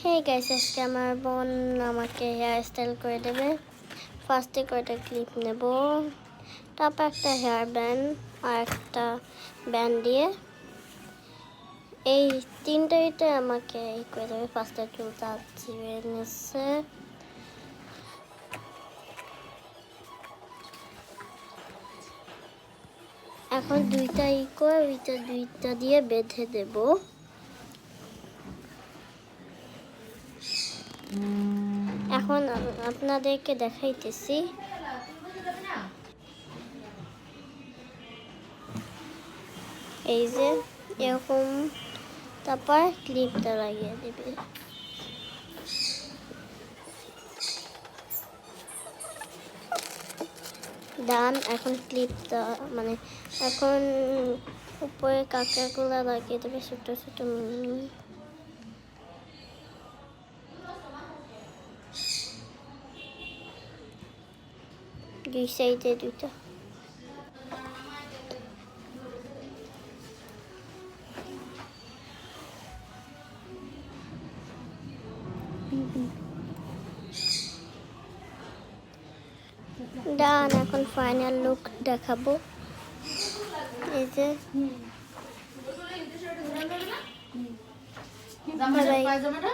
Hey guys, আজকে আমার বোন আমাকে হেয়ার স্টাইল করে দেবে। ফার্স্টে কয়টা ক্লিপ নেব, তারপর একটা হেয়ার ব্যান্ড আর একটা ব্যান্ড দিয়ে এই তিনটাইতে আমাকে করে দেবে। ফার্স্টে চুলটা চিড়ে নিচ্ছে, এখন দুইটা করে দুইটা দিয়ে বেঁধে দেব। এখন আপনাদেরকে দেখাইতেছি। এই যে এরকম, তারপর ক্লিপটা লাগিয়ে দেবে। ডান। এখন ক্লিপটা মানে এখন উপরে কাঁকড়াগুলো লাগিয়ে দেবে, ছোট ছোট। দুই সাইডে দুইটা। ডান। এখন ফাইনাল লুক দেখাবো। এই যে বাই বাই।